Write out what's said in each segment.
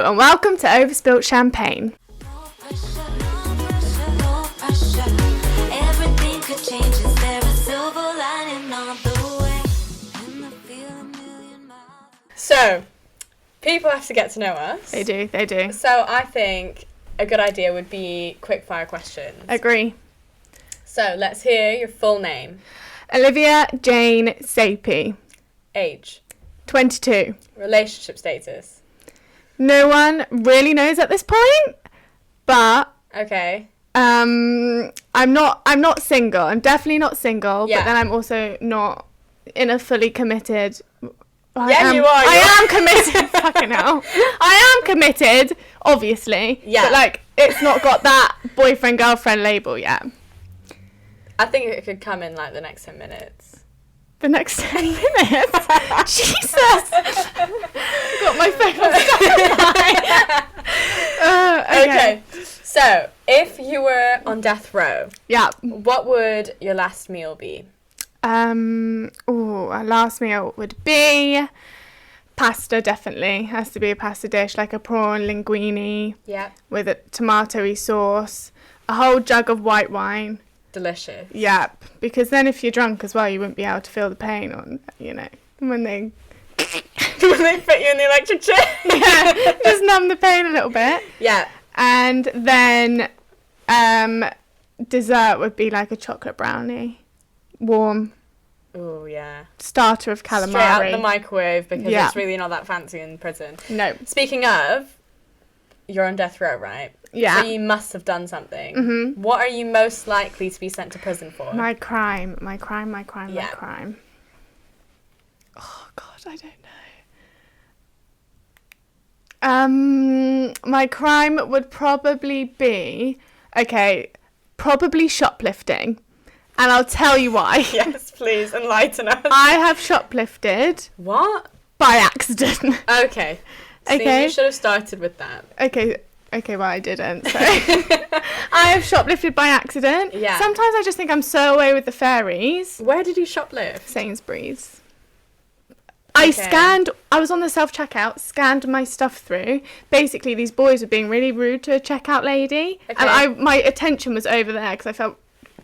Hello and welcome to Overspilt Champagne. So, people have to get to know us. They do. So I think a good idea would be quick-fire questions. Agree. So, let's hear your full name. Olivia Jane Sapie. Age. 22. Relationship status. No one really knows at this point, but Okay. I'm not single. I'm definitely not single, Yeah. but then I'm also not in a fully committed. You are. I am committed. Fucking hell. I am committed, obviously. Yeah. But it's not got that boyfriend girlfriend label yet. I think it could come in the next 10 minutes. The next 10 minutes? Jesus! Got my phone on standby. Okay. So, if you were on death row, Yeah. what would your last meal be? Our last meal would be pasta, definitely. Has to be a pasta dish, like a prawn linguine Yeah. with a tomatoey sauce, a whole jug of white wine. Delicious. Yep, because then if you're drunk as well, you wouldn't be able to feel the pain on, when they... When they fit you in the electric chair? Yeah, just numb the pain a little bit. Yeah. And then dessert would be like a chocolate brownie. Warm. Oh, yeah. Starter of calamari. Straight out the microwave because Yeah. it's really not that fancy in prison. No. Speaking of, you're on death row, right? Yeah. So you must have done something. Mm-hmm. What are you most likely to be sent to prison for? My crime. Yeah. Oh, God, I don't know. My crime would probably be, probably shoplifting. And I'll tell you why. Yes, please, enlighten us. I have shoplifted What? by accident. Okay. See, Okay. you should have started with that. Okay, well, I didn't. So. I have shoplifted by accident. Yeah. Sometimes I just think I'm so away with the fairies. Where did you shoplift? Sainsbury's. Okay. I was on the self-checkout, scanned my stuff through. Basically, these boys were being really rude to a checkout lady. Okay. And my attention was over there because I felt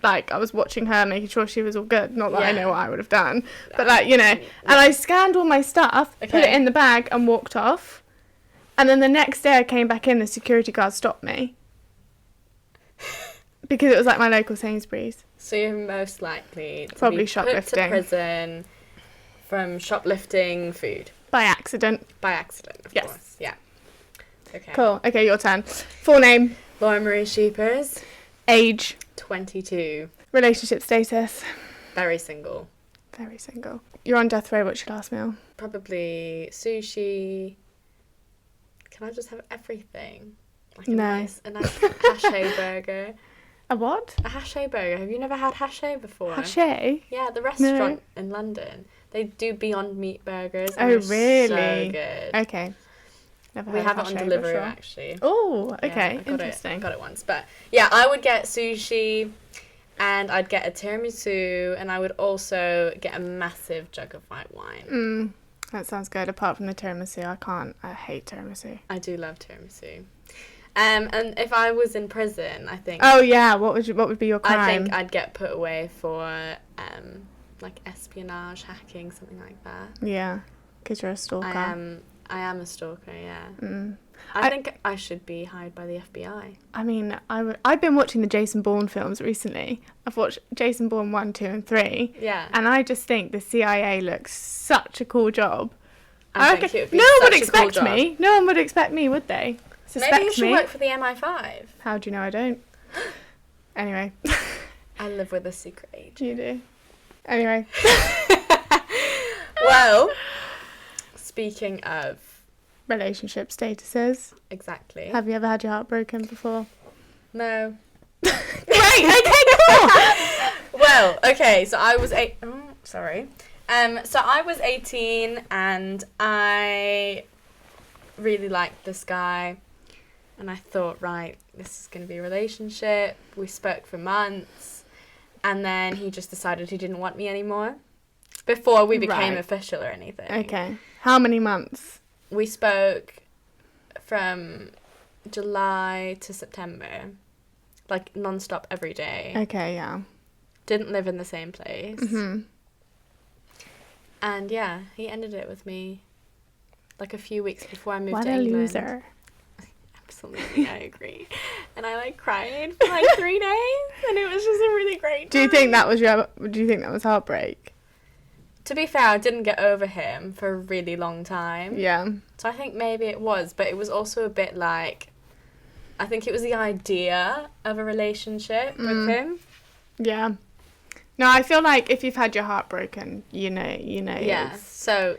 like I was watching her, making sure she was all good. Not that I know what I would have done. But, and I scanned all my stuff, put it in the bag and walked off. And then the next day I came back in, the security guard stopped me. Because it was my local Sainsbury's. So you're most likely to Probably be shoplifting. put to prison from shoplifting food. By accident. By accident, of Yes. course. Yeah. Okay. Cool. Okay, your turn. Full name. Laura Marie Sheepers, Age. 22, Relationship status. very single. Very single. You're on death row. What's your last meal? Probably sushi. Can I just have everything? Like No. a nice haché burger. A what? A haché burger. Have you never had haché before? Haché? Yeah, the restaurant in London. They do Beyond Meat burgers. Oh, And they're really? So good. Okay. Never We heard have of it on haché delivery before. actually. Oh, Yeah, okay. I got Interesting. I got it once, but yeah, I would get sushi, and I'd get a tiramisu, and I would also get a massive jug of white wine. That sounds good. Apart from the tiramisu, I hate tiramisu. I do love tiramisu. And if I was in prison, I think. Oh yeah, what would be your crime? I think I'd get put away for espionage, hacking, something like that. Yeah, because you're a stalker. I am a stalker. Yeah. Mm. I think I should be hired by the FBI. I mean, I've been watching the Jason Bourne films recently. I've watched Jason Bourne 1, 2 and 3. Yeah. And I just think the CIA looks such a cool job. I think it would be no one would such a cool expect job. me. No one would expect me, would they? Suspect Maybe you should me. work for the MI5. How do you know I don't? Anyway. I live with a secret agent. You do. Anyway. Well, speaking of... Relationship statuses. Exactly. Have you ever had your heart broken before? No. Great, okay, cool. Well, okay, so I was so I was 18 and I really liked this guy and I thought, right, this is going to be a relationship. We spoke for months and then he just decided he didn't want me anymore before we became official or anything. Okay. How many months? We spoke from July to September, like non-stop every day. Okay, yeah. Didn't live in the same place. Mm-hmm. And yeah, he ended it with me like a few weeks before I moved What to a England. loser. Absolutely, I agree. And I like cried for like 3 days, and it was just a really great time. Do you think that was heartbreak? To be fair, I didn't get over him for a really long time. Yeah. So I think maybe it was, but it was also a bit like, I think it was the idea of a relationship with him. Yeah. No, I feel like if you've had your heart broken, you know. Yeah. So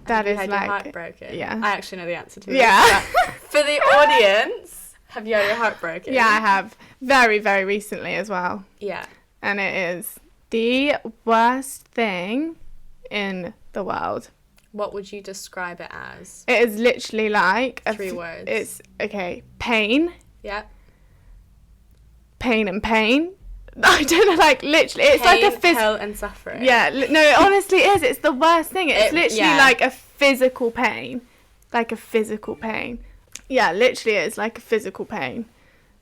that have you is had like your heart broken? Yeah. I actually know the answer to this. Yeah. For the audience, have you had your heart broken? Yeah, I have. Very, very recently as well. Yeah. And it is the worst thing in the world. What would you describe it as? It is literally like 3 words. It's okay. Pain. Yeah. Pain and pain. I don't know, like literally, it's Pain, like a hell and suffering. Yeah, no, it honestly is. It's the worst thing. It's literally like a physical pain, like a physical pain. Yeah, literally, it's like a physical pain,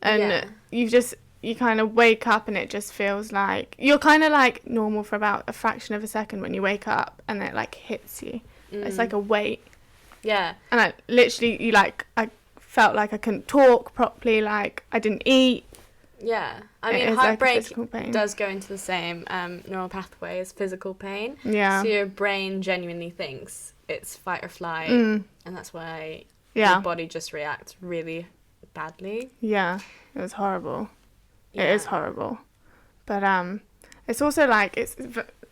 and you kind of wake up and it just feels like you're kind of like normal for about a fraction of a second when you wake up, and it like hits you. It's like a weight. Yeah. And I literally, I felt like I couldn't talk properly, like I didn't eat. Yeah. I mean, heartbreak does go into the same neural pathway as physical pain. Yeah. So your brain genuinely thinks it's fight or flight, and that's why your body just reacts really badly. Yeah, it was horrible. Yeah. It is horrible. But it's also like,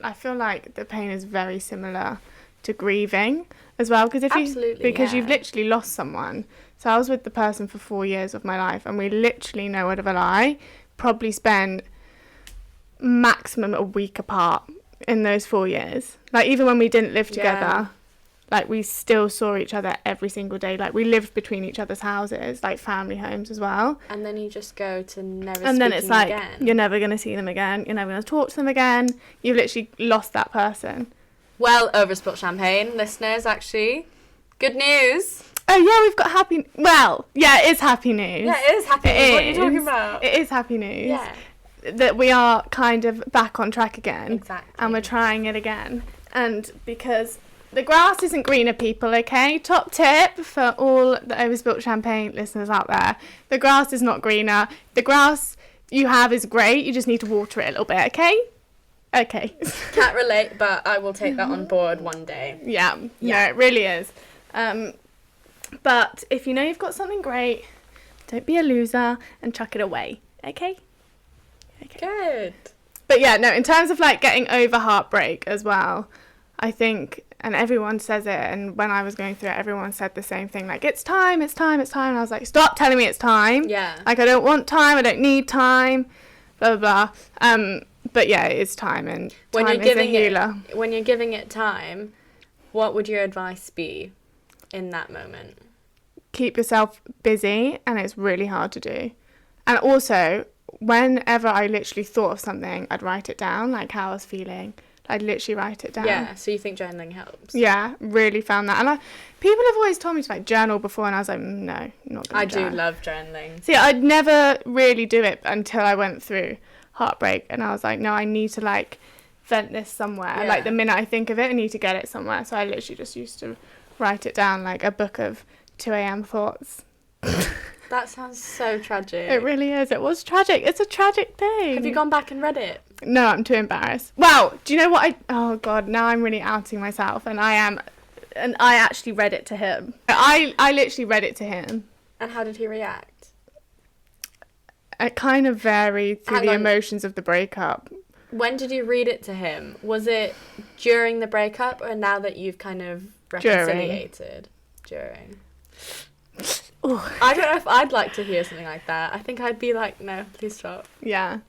I feel like the pain is very similar to grieving as well, because you've literally lost someone. So I was with the person for 4 years of my life, and we literally, no word of a lie, probably spent maximum a week apart in those 4 years. Like, even when we didn't live together, like, we still saw each other every single day. Like, we lived between each other's houses, like family homes as well. And then you just go to never and then it's like, again. You're never going to see them again. You're never going to talk to them again. You've literally lost that person. Well, Overspilt Champagne, listeners, actually. Good news. Oh, yeah, we've got happy... Well, yeah, it is happy news. Yeah, it is happy news. What are you talking about? It is happy news. Yeah. That we are kind of back on track again. Exactly. And we're trying it again. And because the grass isn't greener, people, okay? Top tip for all the Overspilt Champagne listeners out there. The grass is not greener. The grass you have is great. You just need to water it a little bit, okay? Okay. Can't relate, but I will take that on board one day. Yeah. No, it really is. But if you know you've got something great, don't be a loser and chuck it away, okay? Good. But yeah, no, in terms of like getting over heartbreak as well, I think, and everyone says it, and when I was going through it, everyone said the same thing, like, it's time, and I was like, stop telling me it's time. Yeah. Like, I don't want time, I don't need time, blah, blah, blah. But yeah, it is time, and when time is a healer. When you're giving it time, what would your advice be in that moment? Keep yourself busy, and it's really hard to do. And also, whenever I literally thought of something, I'd write it down, like how I was feeling. I'd literally write it down. Yeah, so you think journaling helps? Yeah, really found that. And people have always told me to like journal before, and I was like, no, not going to I do love journaling. See, I'd never really do it until I went through heartbreak, and I was like, no, I need to like vent this somewhere. Yeah. Like, the minute I think of it, I need to get it somewhere. So I literally just used to write it down, like a book of 2 a.m. thoughts. That sounds so tragic. It really is. It was tragic. It's a tragic thing. Have you gone back and read it? No, I'm too embarrassed. Well, do you know what oh God, now I'm really outing myself, and I actually read it to him. I literally read it to him. And how did he react? It kind of varied through the emotions of the breakup. When did you read it to him? Was it during the breakup, or now that you've kind of reconciliated? During. I don't know if I'd like to hear something like that. I think I'd be like, no, please stop. Yeah.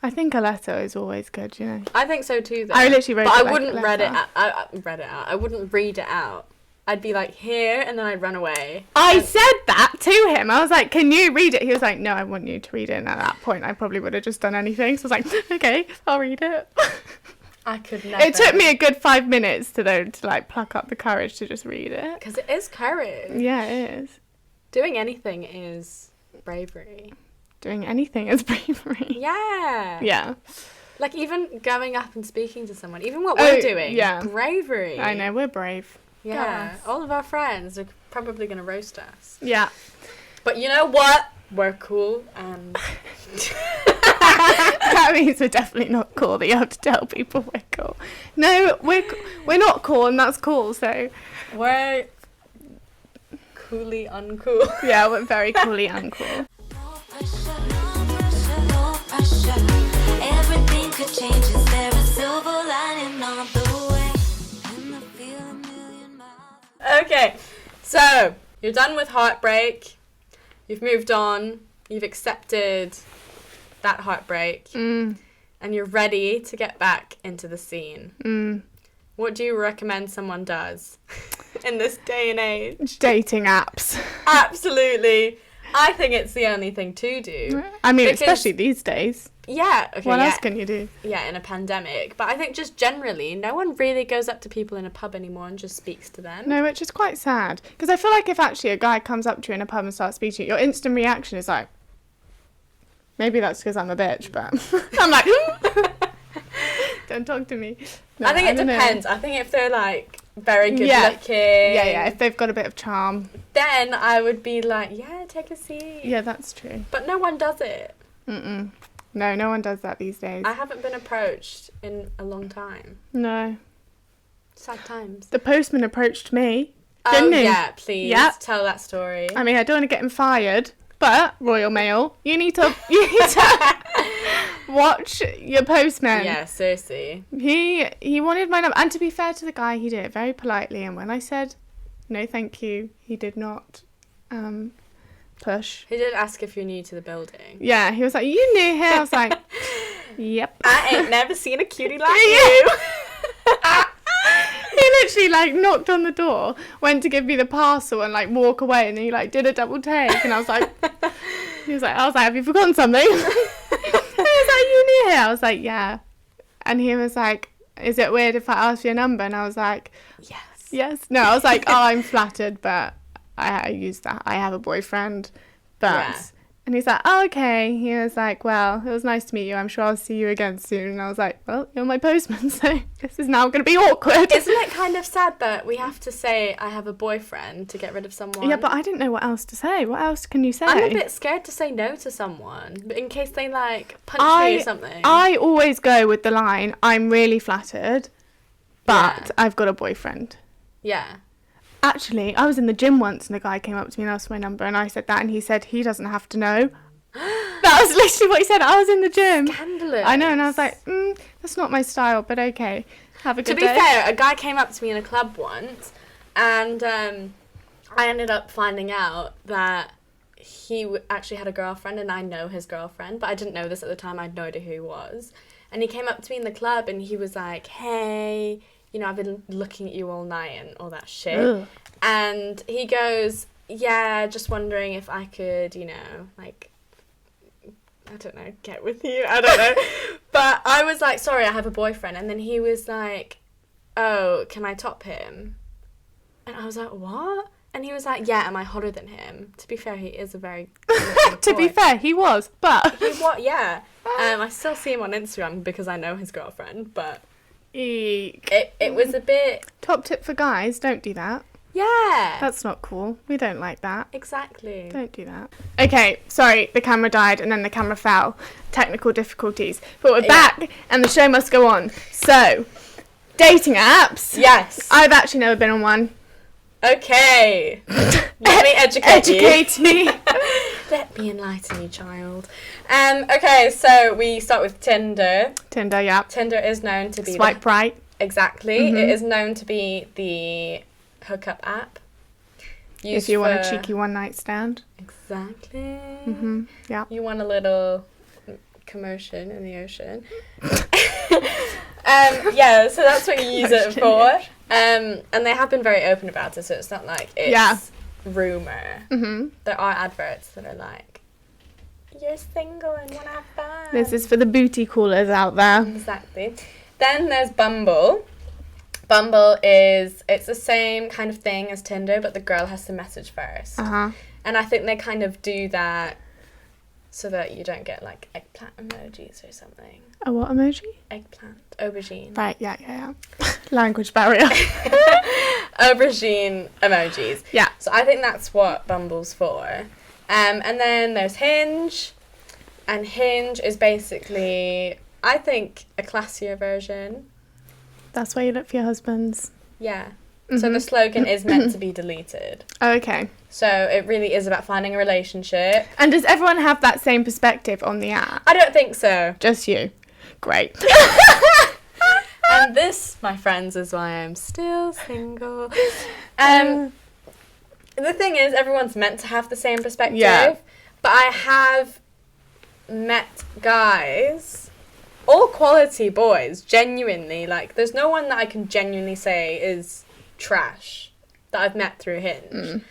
I think a letter is always good, you know. I think so too, though. I literally wrote it. But I wouldn't read it out. I wouldn't read it out. I'd be like, here, and then I'd run away. I said that to him. I was like, can you read it? He was like, no, I want you to read it. And at that point, I probably would have just done anything. So I was like, okay, I'll read it. I could never. It took me a good 5 minutes to like pluck up the courage to just read it. Because it is courage. Yeah, it is. Doing anything is bravery. Doing anything is bravery. Yeah. Yeah. Like, even going up and speaking to someone, even what we're doing, yeah. bravery. I know, we're brave. Yeah. Yes. All of our friends are probably going to roast us. Yeah. But you know what? We're cool and... That means we're definitely not cool, that you have to tell people we're cool. No, we're not cool, and that's cool, so... We're coolly uncool. Yeah, we're very coolly uncool. Everything could change. Is there a silver lining on the way? And I feel a million miles. Okay, so you're done with heartbreak. You've moved on. You've accepted that heartbreak. And you're ready to get back into the scene. What do you recommend someone does in this day and age? Dating apps. Absolutely. I think it's the only thing to do. I mean, Because- especially these days. Yeah. Okay, What yeah. else can you do? Yeah, in a pandemic. But I think just generally, no one really goes up to people in a pub anymore and just speaks to them. No, which is quite sad. Because I feel like if actually a guy comes up to you in a pub and starts speaking to you, your instant reaction is like, maybe that's because I'm a bitch, but I'm like, don't talk to me. No, I think it don't know. depends. I think if they're like very good Yeah. looking, Yeah, if they've got a bit of charm. then I would be like, yeah, take a seat. Yeah, that's true. But no one does it. No, no one does that these days. I haven't been approached in a long time. No. Sad times. The postman approached me. Oh, Didn't he? yeah, please. Yeah. Tell that story. I mean, I don't want to get him fired, but Royal Mail, you need to watch your postman. Yeah, seriously. He wanted my number, and to be fair to the guy, he did it very politely. And when I said no, thank you, he did not push. He did ask if you're new to the building. Yeah, he was like, "You new here?" I was like, "Yep." I ain't never seen a cutie like you. He literally like knocked on the door, went to give me the parcel and like walk away, and then he like did a double take, and I was like, "Have you forgotten something?" He was like, "You new here?" I was like, "Yeah," and he was like, "Is it weird if I ask your number?" And I was like, Yes. "Yes." No, I was like, "Oh, I'm flattered, but I use that. I have a boyfriend." But Yeah. and he's like, "Oh, okay." He was like, "Well, it was nice to meet you. I'm sure I'll see you again soon." And I was like, "Well, you're my postman, so this is now going to be awkward." Isn't it kind of sad that we have to say I have a boyfriend to get rid of someone? Yeah, but I didn't know what else to say. What else can you say? I'm a bit scared to say no to someone, but in case they like punch me or something. I always go with the line, "I'm really flattered, but Yeah. I've got a boyfriend." Yeah. Actually, I was in the gym once and a guy came up to me and asked my number and I said that and he said he doesn't have to know. That was literally what he said. I was in the gym. Scandalous. I know, and I was like, that's not my style, but okay. Have a good To be day. fair, a guy came up to me in a club once, and I ended up finding out that he actually had a girlfriend, and I know his girlfriend, but I didn't know this at the time. I had no idea who he was. And he came up to me in the club, and he was like, "Hey, you know, I've been looking at you all night," and all that shit. Ugh. And he goes, "Yeah, just wondering if I could, you know, like, I don't know, get with you." I don't know. But I was like, "Sorry, I have a boyfriend." And then he was like, "Oh, can I top him?" And I was like, "What?" And he was like, "Yeah, am I hotter than him?" To be fair, he is a very To be fair, he was, but He what? Yeah. I still see him on Instagram because I know his girlfriend, but eek. it was a bit, Top tip for guys, don't do that. yeah. That's not cool. We don't like that. Exactly. Don't do that. Okay, sorry, the camera died and then the camera fell. Technical difficulties. But we're back and the show must go on. So, dating apps. Yes. I've actually never been on one. Okay. Let me educate you. Educate me. Let me enlighten you, child. Okay, so we start with Tinder. Tinder, yeah. Tinder is known to be Swipe right. Exactly. It is known to be the hookup app. If you want a cheeky one night stand. Exactly. Yeah. You want a little commotion in the ocean. Yeah, so that's what you use it for. And they have been very open about it, so it's not like it's rumour. There are adverts that are like, "You're single and want to have fun." This is for the booty callers out there. Exactly. Then there's Bumble. Bumble it's the same kind of thing as Tinder, but the girl has to message first. And I think they kind of do that so that you don't get like eggplant emojis or something. A what emoji? Eggplant. Aubergine. Right, yeah. Language barrier. Aubergine emojis. Yeah. So I think that's what Bumble's for. And then there's Hinge. And Hinge is basically, I think, a classier version. That's where you look for your husbands. Yeah. So the slogan is meant to be deleted. Okay. So it really is about finding a relationship. And does everyone have that same perspective on the app? I don't think so. Just you. Great. And this, my friends, is why I'm still single. The thing is, everyone's meant to have the same perspective. Yeah. But I have met guys, all quality boys, genuinely. Like, there's no one that I can genuinely say is trash that I've met through Hinge.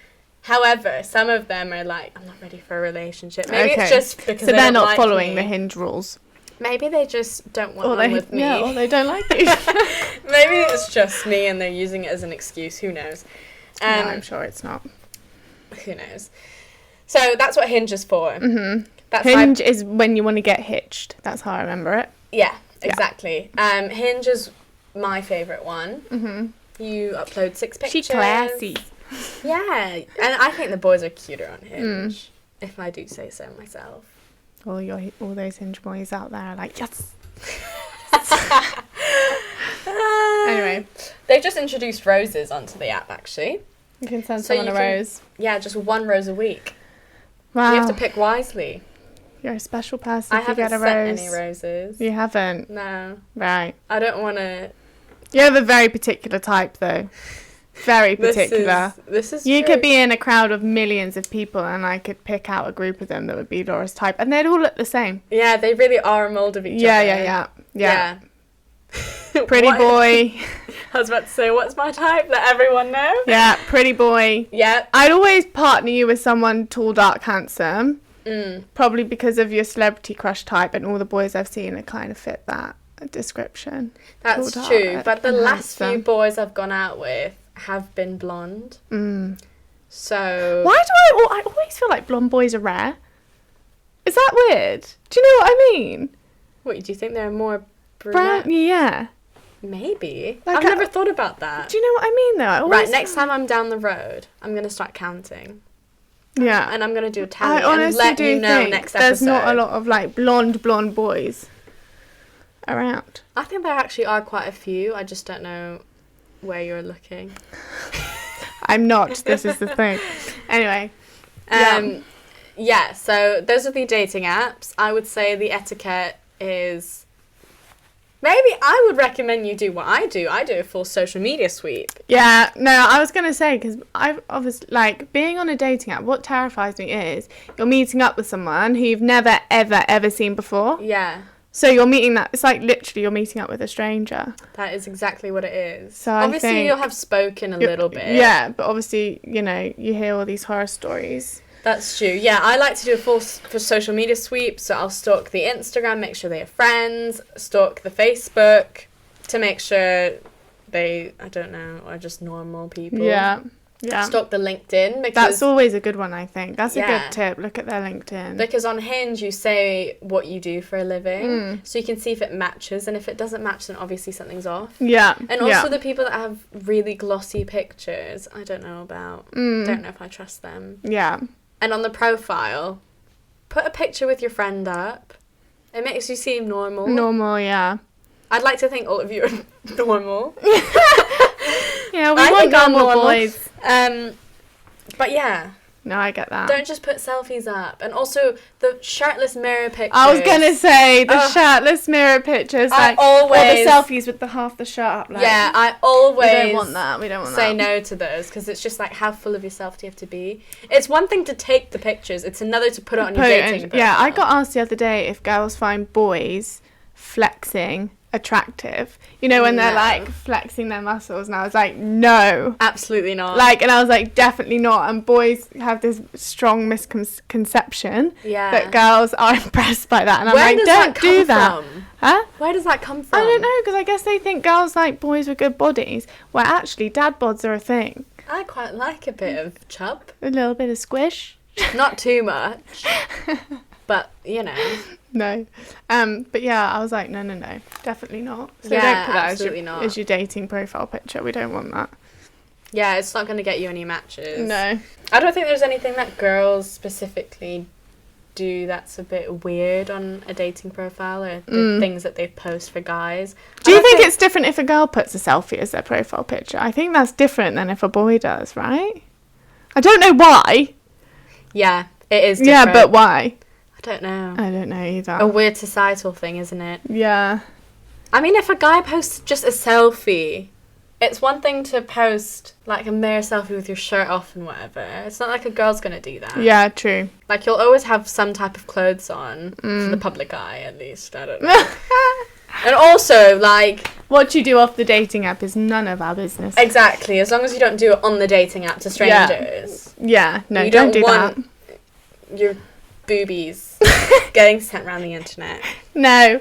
However, some of them are like, I'm not ready for a relationship. Maybe it's just because so they're not like following me. the Hinge rules. Maybe they just don't want one with me. Yeah, or they don't like you. Maybe it's just me and they're using it as an excuse. Who knows? No, I'm sure it's not. Who knows? So that's what Hinge is for. Mm-hmm. That's Hinge is when you want to get hitched. That's how I remember it. Yeah, exactly. Hinge is my favourite one. Mm-hmm. You upload 6 pictures. She classy. Yeah, and I think the boys are cuter on Hinge, if I do say so myself. All those Hinge boys out there are like, yes. Anyway. They've just introduced roses onto the app, actually. You can send someone a rose. Yeah, just 1 rose a week. Wow. You have to pick wisely. You're a special person if I you get a haven't rose. sent any roses. You haven't? No. Right. I don't want to... You have a very particular type, though. Very particular. This is You true. could be in a crowd of millions of people and I could pick out a group of them that would be Laura's type. And they'd all look the same. Yeah, they really are a mould of each other. Yeah. Pretty boy. I was about to say, what's my type? Let everyone know. Yeah, pretty boy. Yeah. I'd always partner you with someone tall, dark, handsome. Probably because of your celebrity crush type, and all the boys I've seen that kind of fit that description. That's Tall, true. dark, But the and last few handsome. boys I've gone out with have been blonde. So... Why do I always feel like blonde boys are rare? Is that weird? Do you know what I mean? What, do you think they're more Brown, brunette? yeah. Maybe. Like I've never thought about that. Do you know what I mean, though? I always Right, next time I'm down the road, I'm going to start counting. Yeah. And I'm going to do a I tally and honestly let do you know think next there's episode. not a lot of, like, blonde boys around. I think there actually are quite a few. I just don't know where you're looking. I'm not. This is the thing. Anyway. Yeah, so those are the dating apps. I would say the etiquette is... Maybe I would recommend you do what I do. I do a full social media sweep. Yeah, no, I was going to say, because I've obviously, like, being on a dating app, what terrifies me is you're meeting up with someone who you've never, ever seen before. Yeah. So you're meeting it's like literally you're meeting up with a stranger. That is exactly what it is. So I obviously think you'll have spoken a little bit. Yeah, but obviously, you know, you hear all these horror stories. That's true. Yeah, I like to do a full for social media sweep. So I'll stalk the Instagram, make sure they are friends, stalk the Facebook to make sure they, I don't know, are just normal people. Yeah. Stalk the LinkedIn because that's always a good one, I think. That's a Yeah. good tip. Look at their LinkedIn. Because on Hinge you say what you do for a living, so you can see if it matches, and if it doesn't match, then obviously something's off. Yeah. And also the people that have really glossy pictures, I don't know about. Don't know if I trust them. Yeah. And on the profile, put a picture with your friend up. It makes you seem normal. Normal, yeah. I'd like to think all of you are normal. Yeah, we I want think I'm normal normal. boys. But yeah, No, I get that. don't just put selfies up. And also the shirtless mirror pictures. I was gonna say the Ugh. shirtless mirror pictures, I like always- or the selfies with the half the shirt up. Like, Yeah, I always we don't want that. We don't want say that. no to those because it's just like, how full of yourself do you have to be? It's one thing to take the pictures, it's another to put it on your dating profile. Yeah, I got asked the other day if girls find boys flexing attractive. You know, when they're No. like flexing their muscles, and I was like, no. Absolutely not. Like, and I was like, definitely not. And boys have this strong misconception Yeah. that girls are impressed by that. And I'm Where like, does don't that come do that. from? Huh? Where does that come from? I don't know, because I guess they think girls like boys with good bodies, where actually dad bods are a thing. I quite like a bit of chub. A little bit of squish. Not too much. But, you know. No. But yeah, I was like, no, definitely not. So Yeah, don't put that absolutely not. as your dating profile picture. We don't want that. Yeah, it's not going to get you any matches. No. I don't think there's anything that girls specifically do that's a bit weird on a dating profile, or the things that they post for guys. Do you think it's different if a girl puts a selfie as their profile picture? I think that's different than if a boy does, right? I don't know why. Yeah, it is Yeah, different. but why? I don't know. I don't know either. A weird societal thing, isn't it? Yeah. I mean, if a guy posts just a selfie, it's one thing to post like a mere selfie with your shirt off and whatever. It's not like a girl's gonna do that. Yeah, true. Like, you'll always have some type of clothes on for the public eye, at least. I don't know. And also, like, What you do off the dating app is none of our business. exactly, as long as you don't do it on the dating app to strangers. Yeah, no, You don't do want that. your boobies getting sent around the internet. No,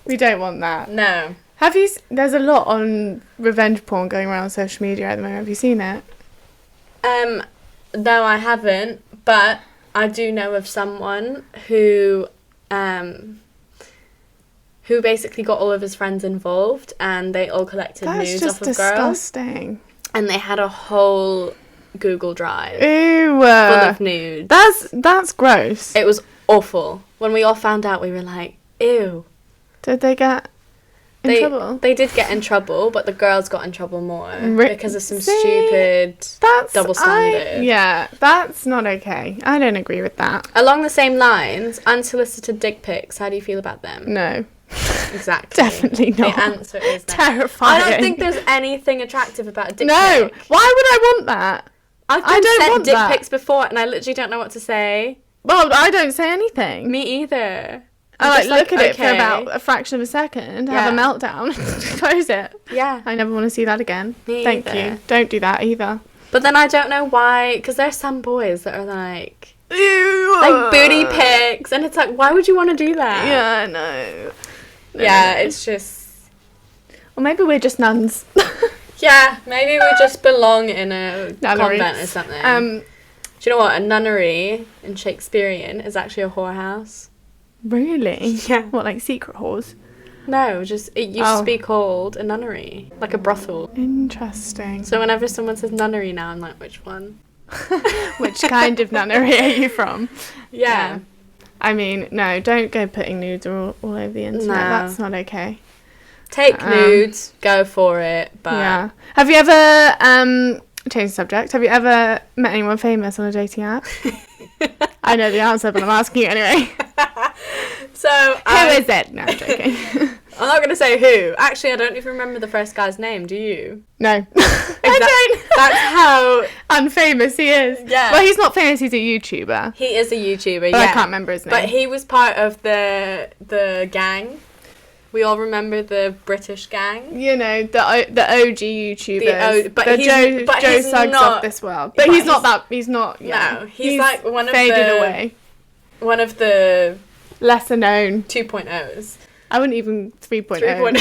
we don't want that. No. Have you? There's a lot on revenge porn going around on social media at the moment. Have you seen it? No, I haven't, but I do know of someone who basically got all of his friends involved, and they all collected That's nudes just off of girls, disgusting. and they had a whole Google Drive Ew. full of nudes. That's gross. It was awful. When we all found out, we were like, ew. Did they get in trouble? They did get in trouble, but the girls got in trouble more because of some See? stupid That's double standard. Yeah, that's not okay. I don't agree with that. Along the same lines, unsolicited dick pics. How do you feel about them? No. Exactly. Definitely not. The answer is no. Terrifying. I don't think there's anything attractive about a dick No. pic. Why would I want that? I've I been don't sent want dick that. pics before, and I literally don't know what to say. Well, I don't say anything. Me either. I I'm like just look at it for okay. about a fraction of a second, have a Yeah. meltdown, close it. Yeah. I never want to see that again. Me Thank either. you. Don't do that either. But then I don't know why, because there's some boys that are like Ew. booty pics, and it's like, why would you want to do that? Yeah, no. Yeah, it's just. Or maybe we're just nuns. Yeah, maybe we just belong in a Nunnery. convent or something. Um, Do you know what? A nunnery in Shakespearean is actually a whorehouse. really? Yeah. What, like secret whores? No, just it used to be called a nunnery, like a brothel. Interesting. So whenever someone says nunnery now, I'm like, which one? Which kind of nunnery are you from? Yeah. I mean, no, don't go putting nudes all over the internet. No. That's not okay. Take nudes, go for it, but Yeah. Have you ever, change the subject, have you ever met anyone famous on a dating app? I know the answer, but I'm asking you anyway. So Who is it? No, I'm joking. I'm not gonna say who. Actually, I don't even remember the first guy's name. Do you? No. I don't. That's how Unfamous he is. Yeah. Well, he's not famous, he's a YouTuber. he is a YouTuber. But yeah, I can't remember his name. But he was part of the gang. We all remember the British gang. You know, the OG YouTubers. but the he's- Joe he's Suggs not- of this world. But, but he's not that, he's not, yeah. No, he's like one of faded the- away. One of the Lesser known. 2.0s. I wouldn't even 3.0. 3.0.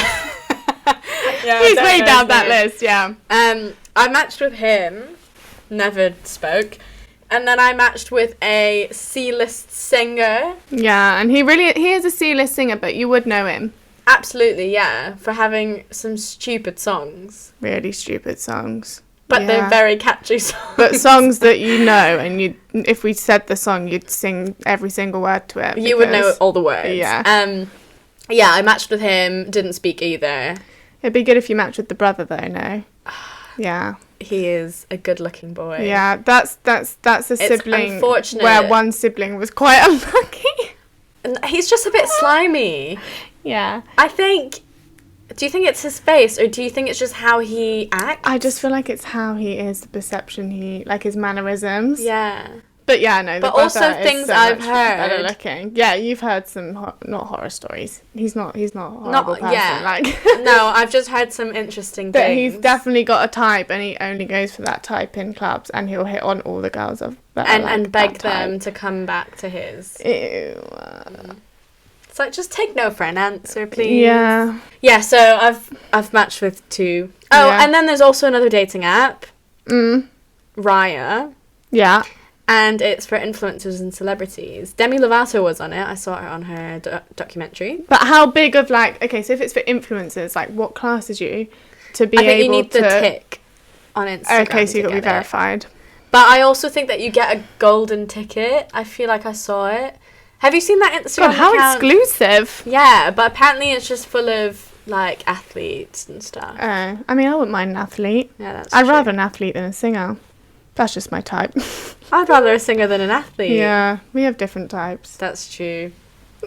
Yeah, He's I don't way know down his that name. list, yeah. I matched with him, never spoke, and then I matched with a C-list singer. Yeah, and he is a C-list singer, but you would know him. Absolutely, yeah, for having some stupid songs, Really stupid songs. but Yeah. they're very catchy songs. But songs that you know, and if we said the song, you'd sing every single word to it. You would know because all the words. Yeah. Yeah, I matched with him. Didn't speak either. It'd be good if you matched with the brother, though. No. Yeah. He is a good-looking boy. Yeah. That's a sibling unfortunate. where one sibling was quite unlucky. And he's just a bit slimy. Yeah. I think. Do you think it's his face, or do you think it's just how he acts? I just feel like it's how he is, the perception like his mannerisms. Yeah. But yeah, no. But the also brother is things so I've much better heard. looking. Yeah, you've heard some not horror stories. He's not a horrible person. yeah. Like No, I've just heard some interesting but things. he's definitely got a type, and he only goes for that type in clubs, and he'll hit on all the girls that are and like beg that them type. to come back to his. Ew. It's like, just take no for an answer, please. Yeah. Yeah. So I've matched with 2. Oh, Yeah. and then there's also another dating app, Mm. Raya. Yeah. and it's for influencers and celebrities. Demi Lovato was on it. I saw her on her documentary. But how big of like, okay, so if it's for influencers, like what classes you to be I think able you need to... the tick on Instagram. Okay, so you've got to be get it. verified. But I also think that you get a golden ticket. I feel like I saw it. Have you seen that Instagram God, how account? exclusive. Yeah, but apparently it's just full of like athletes and stuff. Oh, I mean, I wouldn't mind an athlete. Yeah, that's I'd true. rather an athlete than a singer. That's just my type. I'd rather a singer than an athlete. Yeah, we have different types. That's true.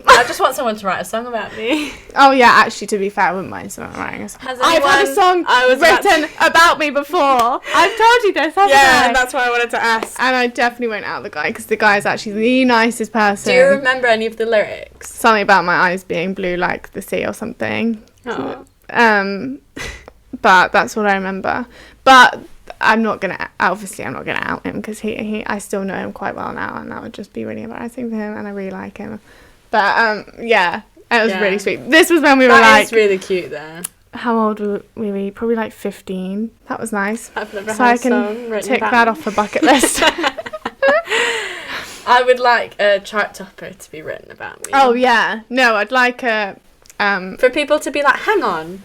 I just want someone to write a song about me. Oh yeah, actually, to be fair, I wouldn't mind someone writing a song. Has I've had a anyone- song I was about written about me before. I've told you this, haven't Yeah, I? and that's why I wanted to ask. And I definitely won't out the guy because the guy is actually the nicest person. Do you remember any of the lyrics? Something about my eyes being blue like the sea or something. Oh. But that's what I remember. But I'm not gonna out him because I still know him quite well now, and that would just be really embarrassing for him. And I really like him. But yeah, it was Yeah. really sweet. This was when we were That like, is really cute there. how old were we? Probably like 15. That was nice. I've never So had I a song can written tick about that me. off the bucket list. I would like a chart topper to be written about me. Oh yeah, no, I'd like a For people to be like, hang on,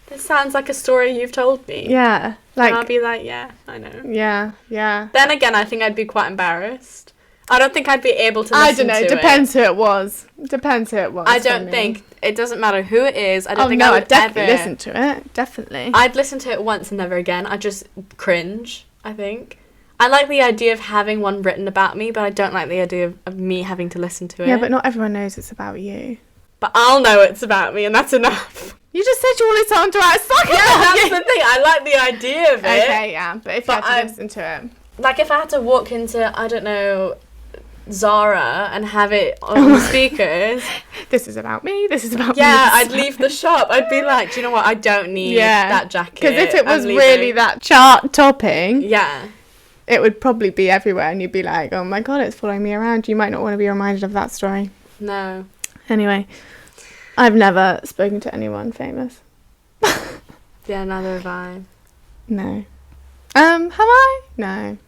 this sounds like a story you've told me. yeah, And I'll like be like, yeah, I know. yeah. Then again, I think I'd be quite embarrassed. I don't think I'd be able to I listen don't know. to Depends who it was. Depends who it was. I for don't me. think, it doesn't matter who it is. I don't Oh think no, I would I'd definitely ever... listen to it. Definitely. I'd listen to it once and never again. I just cringe, I think. I like the idea of having one written about me, but I don't like the idea of me having to listen to it. Yeah, but not everyone knows it's about you. But I'll know it's about me, and that's enough. You just said you wanted someone to write a song Yeah, about that's you. the thing. I like the idea of it. Okay, yeah, but if But you had I- to listen to it, Like, if I had to walk into, I don't know, Zara and have it on the speakers, this is about me. This is about me. yeah, this is I'd leave the shop. I'd be like, do you know what? I don't need Yeah. that jacket. Because if it I'm was leaving. really that chart topping, Yeah. it would probably be everywhere, and you'd be like, "Oh my god, it's following me around." You might not want to be reminded of that story. No. Anyway, I've never spoken to anyone famous. Yeah, neither have I. No. Have I? No.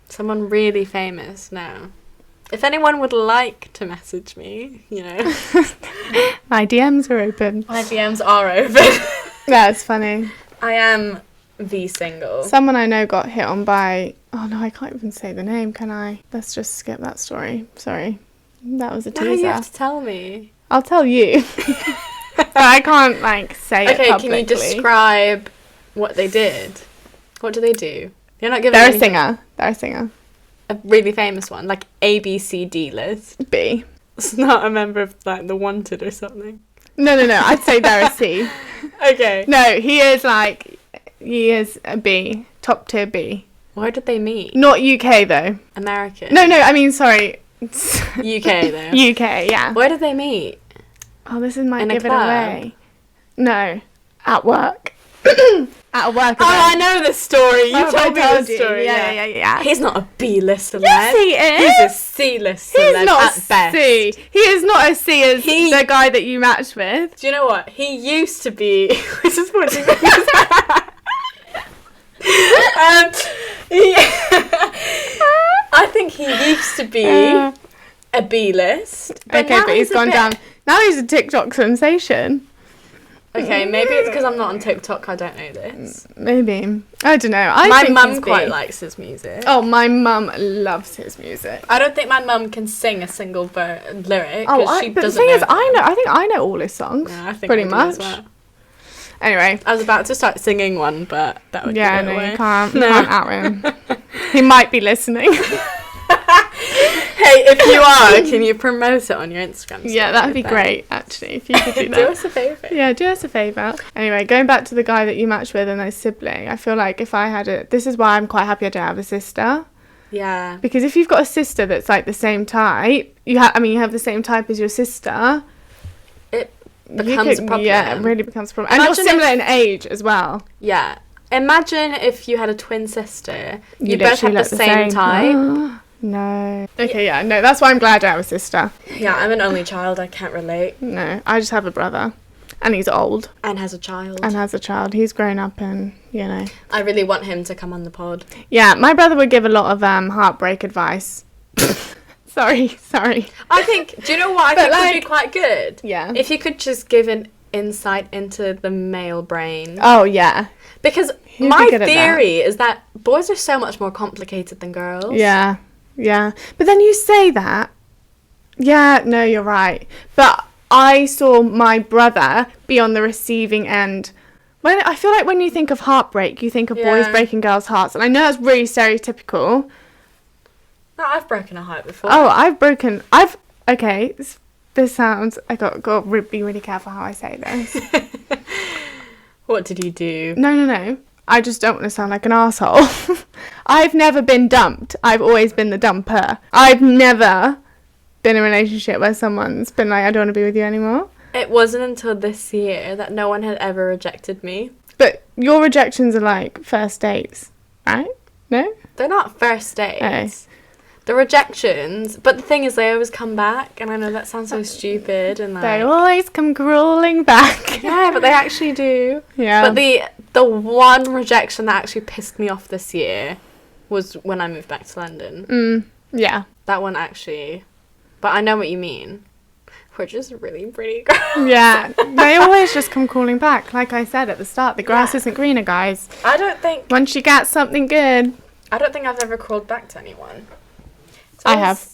Someone really famous? No. If anyone would like to message me, you know, My DMs are open. my DMs are open. That's funny. I am the single. Someone I know got hit on by... Oh, no, I can't even say the name, can I? Let's just skip that story. Sorry. That was a Now you teaser. have to tell me. I'll tell you. But I can't, like, say it Okay, publicly. can you describe what they did? What do they do? You're not giving They're a anything- singer. They're a singer. A really famous one, like A, B, C, D list. B. It's not a member of like the Wanted or something. No. I'd say they're a C. Okay. No, he is a B. Top tier B. Where did they meet? Not UK, though. American. No, I mean, sorry. UK though. UK, yeah. Where did they meet? Oh, this is might In a give it club? away. No, at work. At a work Oh, I event. know this story. You Oh, told me I told this you. story. Yeah. He's not a B-list celeb. Yes, he is. He's a C-list celeb He's not at a best. C. He is not a C as the guy that you matched with. Do you know what? He used to be... This is pointing I think he used to be a B-list. Okay, now but he's a gone bit- down. Now he's a TikTok sensation. Okay, maybe it's because I'm not on TikTok. I don't know this. Maybe. I don't know. I My think mum he's quite B. likes his music. Oh, my mum loves his music. I don't think my mum can sing a single lyric Oh, because she but the doesn't thing know. is, I think I know all his songs. Yeah, I think pretty I do much. as well. Anyway, I was about to start singing one, but that would yeah, give it no, away. you can't. You No. can't out him. He might be listening. Hey, if you are, can you promote it on your Instagram? Yeah, that'd be great, actually, if you could do Do that. us a favour. Yeah, do us a favour. Anyway, going back to the guy that you matched with and their sibling, I feel like if I had this is why I'm quite happy I don't have a sister. Yeah. Because if you've got a sister that's like the same type, you have the same type as your sister. It you becomes a problem. Yeah, it really becomes a problem. And Imagine you're similar in age as well. Yeah. Imagine if you had a twin sister. You both literally have the look same type. No. Okay, yeah, no, that's why I'm glad I have a sister. Yeah, I'm an only child. I can't relate. No, I just have a brother. And he's old And has a child. and has a child. He's grown up and, you know. I really want him to come on the pod. Yeah, my brother would give a lot of heartbreak advice. Sorry. I think, do you know what I But, think would like, be quite good? Yeah. If you could just give an insight into the male brain. Oh, yeah. Because He'd be my good at that. theory is that boys are so much more complicated than girls. Yeah. But then you say that. Yeah, no, you're right. But I saw my brother be on the receiving end. I feel like when you think of heartbreak, you think of boys Yeah. breaking girls' hearts. And I know that's really stereotypical. No, I've broken a heart before. Oh, okay, this sounds, I got to be really careful how I say this. What did you do? No. I just don't want to sound like an asshole. I've never been dumped. I've always been the dumper. I've never been in a relationship where someone's been like, I don't want to be with you anymore. It wasn't until this year that no one had ever rejected me. But your rejections are like first dates, right? No? They're not first dates. The rejections, but the thing is, they always come back, and I know that sounds so stupid, and like, They always come crawling back. yeah, but they actually do. Yeah. But the one rejection that actually pissed me off this year was when I moved back to London. Yeah. That one actually, but I know what you mean. We're just really pretty girls. Yeah. They always just come crawling back. Like I said at the start, the grass isn't greener, guys. I don't think Once you get something good. I've ever crawled back to anyone. So I have.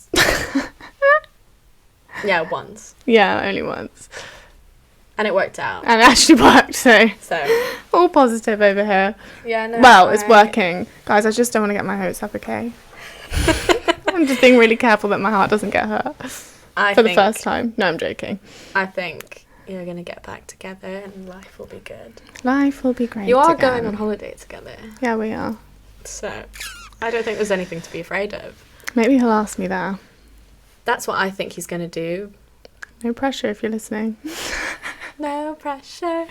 Yeah, once. Yeah, only once. And it worked out. And it actually worked, so So, all positive over here. yeah, no. Well, it's working. Guys, I just don't want to get my hopes up, okay? I'm just being really careful that my heart doesn't get hurt for the first time. No, I'm joking. I think you're going to get back together and life will be good. Life will be great. You are again. going on holiday together. Yeah, we are. So, I don't think there's anything to be afraid of. Maybe he'll ask me there. That's what I think he's going to do. No pressure if you're listening. No pressure.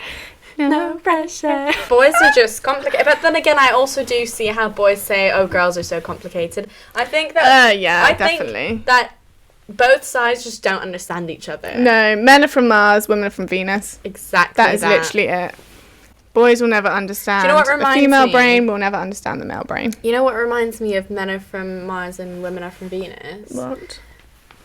No pressure. Boys are just complicated. But then again, I also do see how boys say, oh, girls are so complicated. I think that... Yeah, I definitely. think that both sides just don't understand each other. No, men are from Mars, women are from Venus. Exactly. That is literally it. Boys will never understand. Do you know what reminds the female me? brain will never understand the male brain. You know what reminds me of men are from Mars and women are from Venus? What?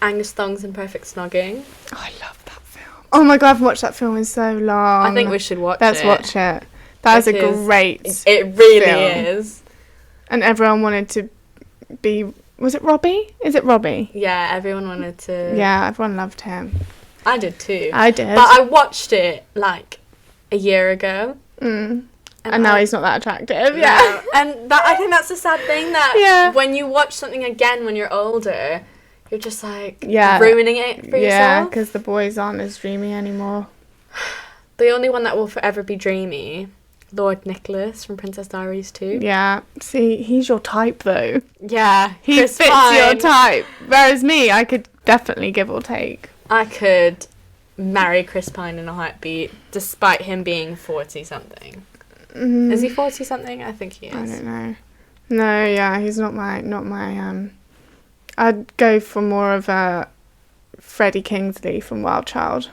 Angus Thongs and Perfect Snogging. Oh, I love that film. Oh my god, I've watched that film in so long. I think we should watch Let's it. watch it. That is a Because great It really film. is. And everyone wanted to be... Was it Robbie? Is it Robbie? Yeah, everyone wanted to... Yeah, everyone loved him. I did too. I did. But I watched it, like, a year ago. And now he's not that attractive. No. Yeah. And I think that's the sad thing, that Yeah. when you watch something again when you're older, you're just, like, Yeah. ruining it for Yeah, yourself. because the boys aren't as dreamy anymore. The only one that will forever be dreamy, Lord Nicholas from Princess Diaries 2. Yeah. See, he's your type, though. Yeah. He Chris fits Pine. your type. Whereas me, I could definitely give or take. I could marry Chris Pine in a heartbeat, despite him being 40-something. Is he 40-something? I think he is. I don't know. No, yeah, he's not my, I'd go for more of a Freddie Kingsley from Wild Child.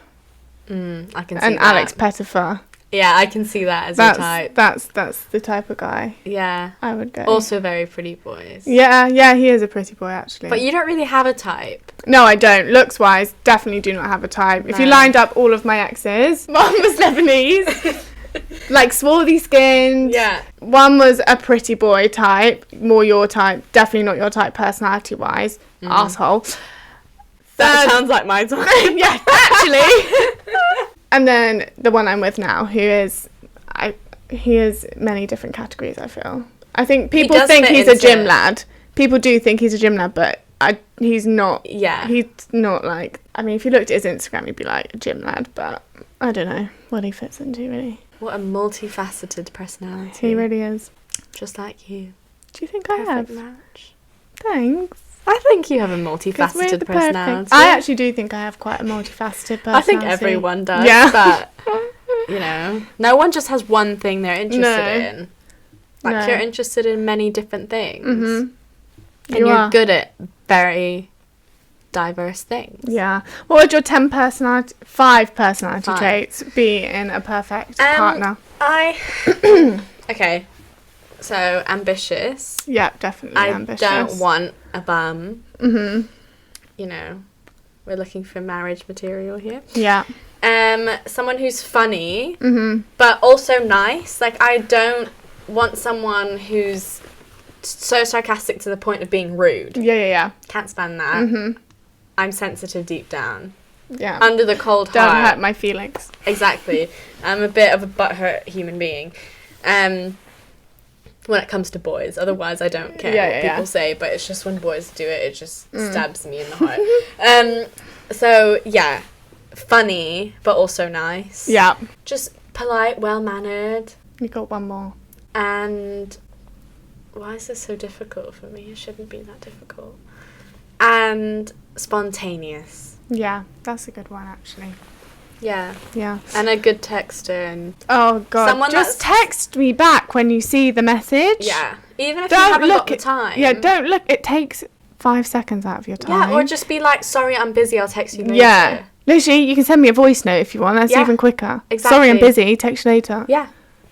I can see And that. Alex Pettifer. Yeah, I can see that as your type. That's the type of guy Yeah. I would go. Also very pretty boys. Yeah, he is a pretty boy, actually. But you don't really have a type. No, I don't. Looks-wise, definitely do not have a type. If you No. lined up all of my exes, one was Lebanese, like swarthy skinned. Yeah. One was a pretty boy type, more your type. Definitely not your type personality-wise. Asshole. That sounds like my type. Yeah, actually. And then the one I'm with now, he is many different categories, I feel. I think people does think fit he's a into gym it. lad. People do think he's a gym lad, but he's not. Yeah. He's not like, I mean, if you looked at his Instagram, you'd be like a gym lad, but I don't know what he fits into, really. What a multifaceted personality. He really is. Just like you. Do you think I have? Perfect match. Thanks. I think you have a 'Cause we're multifaceted the personality. perfect. I actually do think I have quite a multifaceted personality. I think everyone does. Yeah. But, you know, no one just has one thing they're interested No. in. Like, No. you're interested in many different things. Mhm. And You you're are. good at very diverse things. Yeah. What would your 5 personality 5. traits be in a perfect partner? Okay. So, ambitious. Yeah, definitely I ambitious. don't want a bum. Mm-hmm. You know, we're looking for marriage material here. Yeah. Someone who's funny, Mm-hmm. but also nice. Like, I don't want someone who's so sarcastic to the point of being rude. Yeah. Can't stand that. Mm-hmm. I'm sensitive deep down. Yeah. Under the cold Don't heart. hurt my feelings. Exactly. I'm a bit of a butthurt human being. When it comes to boys. Otherwise, I don't care what people say, but it's just when boys do it, it just stabs me in the heart. So, yeah. Funny, but also nice. Yeah. Just polite, well-mannered. You got one more. And why is this so difficult for me? It shouldn't be that difficult. And spontaneous. Yeah, that's a good one, actually. Yeah. Yeah. And a good texter. And Oh, God. someone just that's- text me back when you see the message. yeah. Even if Don't you haven't look got the at- time. Yeah, don't look. It takes 5 seconds out of your time. Yeah, or just be like, sorry, I'm busy, I'll text you later. Yeah. Literally, you can send me a voice note if you want. That's Yeah, even quicker. exactly. Sorry, I'm busy. Text you later. Yeah.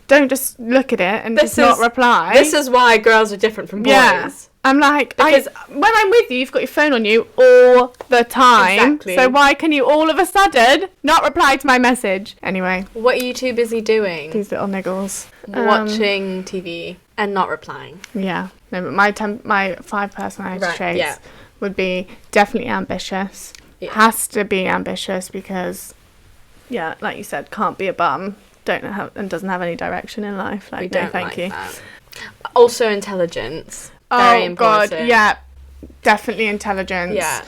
Don't just look at it and This just not is- reply. This is why girls are different from boys. Yeah. I'm like, Because- when I'm with you, you've got your phone on you all the time. Exactly. So why can you all of a sudden not reply to my message? Anyway, What are you too busy doing? these little niggles. Watching TV and not replying. Yeah. No, but my 5 personality Right, traits yeah. would be definitely ambitious. Yeah. Has to be ambitious because, yeah, like you said, can't be a bum. Doesn't have any direction in life. Like, We no, don't thank like you. that. Also intelligence. Very important. God, yeah, definitely intelligence. Yeah.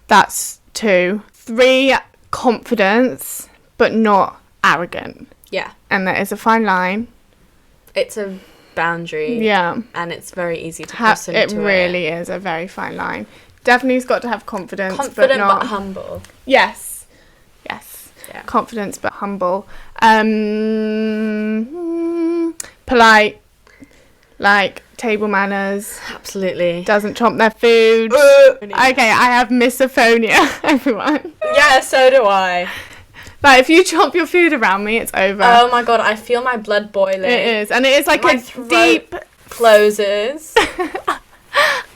That's 2. 3, confidence, but not arrogant. Yeah. And there is a fine line. It's a boundary. Yeah. And it's very easy to cross into It really is a very fine line. Definitely has got to have confidence, Confident but not... humble. Yes. Yeah. Confidence, but humble. Polite. Like, table manners. Absolutely. Doesn't chomp their food. Okay, I have misophonia, everyone. Yeah, so do I. Like, if you chomp your food around me, it's over. Oh my god, I feel my blood boiling. It is. And it is like My a throat deep... closes.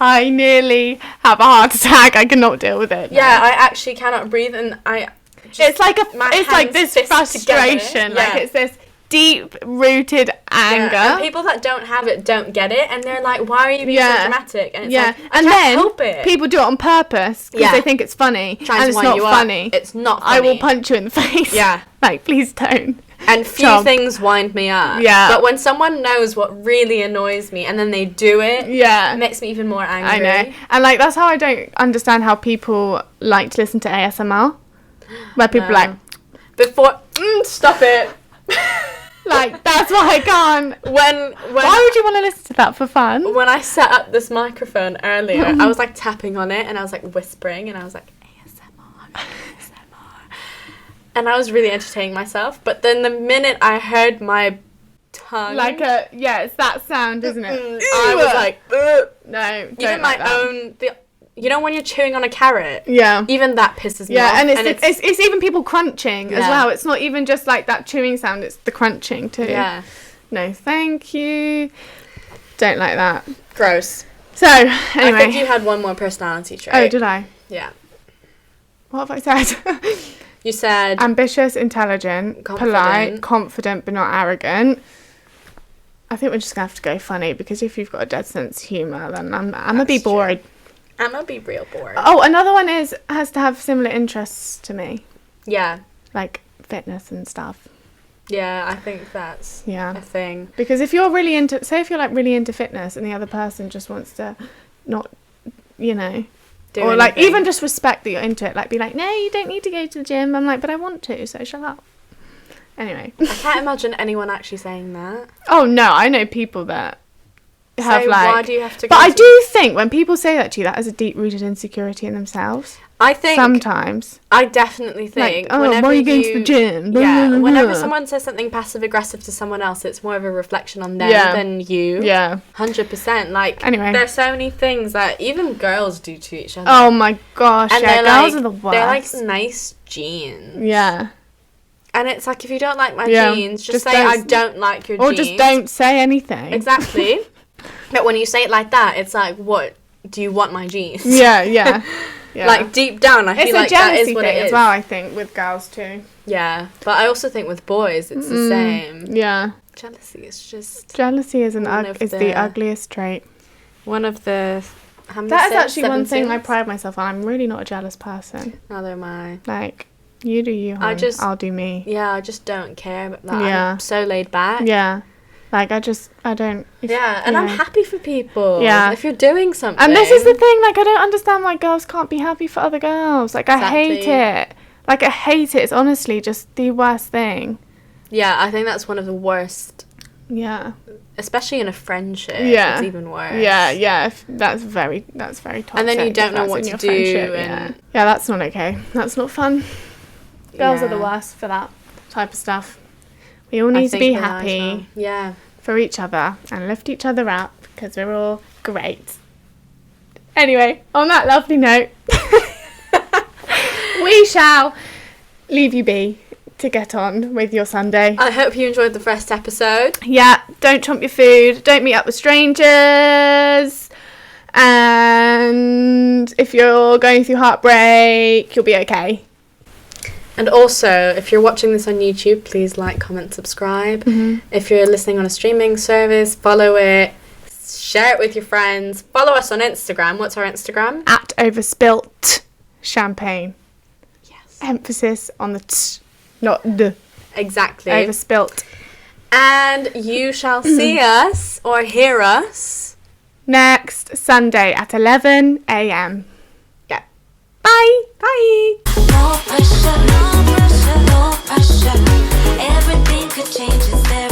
I nearly have a heart attack. I cannot deal with it. Yeah, I actually cannot breathe, and I. It's like my it's like hands this fist frustration. together. Like, Yeah. it's this deep-rooted anger. Yeah, and people that don't have it don't get it, and they're like, "Why are you being so dramatic?" And it's like, I and can't then help it. people do it on purpose because they think it's funny, Trying and to it's wind not you up. funny. It's not funny. I will punch you in the face. Yeah. Like, please don't. And few Chomp. things wind me up. Yeah. But when someone knows what really annoys me and then they do it, Yeah. it makes me even more angry. I know. And, like, that's how I don't understand how people like to listen to ASMR. Where people No. like... Before, stop it. Like, that's why I can't... When Why would you want to listen to that for fun? when I set up this microphone earlier, I was like tapping on it and I was like whispering and I was like ASMR. And I was really entertaining myself. But then the minute I heard my tongue, Like a... Yeah, it's that sound, isn't it? I was like, ugh. No, don't Even like my that. own. You know when you're chewing on a carrot? Yeah. Even that pisses me Yeah, off. and it's even people crunching as Yeah. well. It's not even just like that chewing sound, it's the crunching too. yeah, No, thank you. Don't like that. gross. So, I anyway. think you had one more personality trait. Oh, did I? Yeah. What have I said? You said Ambitious, intelligent, polite, confident, but not arrogant. I think we're just going to have to go funny because if you've got a dead sense of humour, then I'm going to be That's true. bored. I'm gonna be real bored. Oh, another one has to have similar interests to me, Yeah. like fitness and stuff. Yeah, I think that's Yeah. a thing. Because if you're really into, say if you're like really into fitness and the other person just wants to not, you know, or like anything. even just respect that you're into it, like be like, no, you don't need to go to the gym. I'm like, but I want to, so shut up. Anyway. I can't imagine anyone actually saying that. Oh no, I know people that have So like. why do you have to? But go I to- do think when people say that to you, that is a deep-rooted insecurity in themselves. I think Sometimes. I definitely think. Like, oh, whenever why are you going to the gym? Yeah, whenever someone says something passive aggressive to someone else, it's more of a reflection on them than you. Yeah. 100%. Like, Anyway. there's so many things that even girls do to each other. Oh my gosh, and yeah, they're girls like, are the worst. they're like nice jeans. Yeah. And it's like, if you don't like my Yeah, jeans, just just say, don't- I don't like your Or jeans. just don't say anything. Exactly. But when you say it like that, it's like, what? Do you want my jeans? Yeah, yeah. Yeah. Like, deep down, I it's feel a like that jealousy is what thing it is. as well, I think, with girls too. Yeah. But I also think with boys, it's the same. Yeah. Jealousy is just Jealousy is One of the the- ugliest trait. one of the... How many That is sins? actually 7 one thing I sins? pride myself on. I'm really not a jealous person. Neither am I. Like, you do you, hon. I'll do me. Yeah, I just don't care. Like, Yeah. I'm so laid back. Yeah. Like, I don't... Yeah, and I'm happy for people. Yeah. If you're doing something. And this is the thing, like, I don't understand why girls can't be happy for other girls. Like, I hate Exactly. it. Like, I hate it. It's honestly just the worst thing. Yeah, I think that's one of the worst, Yeah. especially in a friendship. Yeah. It's even worse. Yeah, yeah. That's very toxic. And then you if don't know that's what in to your do. friendship, And yeah, that's not okay. That's not fun. Girls are the Yeah. worst for that type of stuff. We all I need to think be they are as happy well. Yeah. for each other and lift each other up because we're all great. Anyway, on that lovely note, we shall leave you be to get on with your Sunday. I hope you enjoyed the first episode. Yeah, don't chomp your food, don't meet up with strangers, and if you're going through heartbreak, you'll be okay. And also, if you're watching this on YouTube, please like, comment, subscribe. If you're listening on a streaming service, follow it. Share it with your friends. Follow us on Instagram. What's our Instagram? At Overspilt Champagne. Yes. Emphasis on the t, not the. Exactly. Overspilt. And you shall see us or hear us. Next Sunday at 11 a.m. Yeah. Bye. Bye. No pressure, no pressure, no pressure. Everything could change. Is there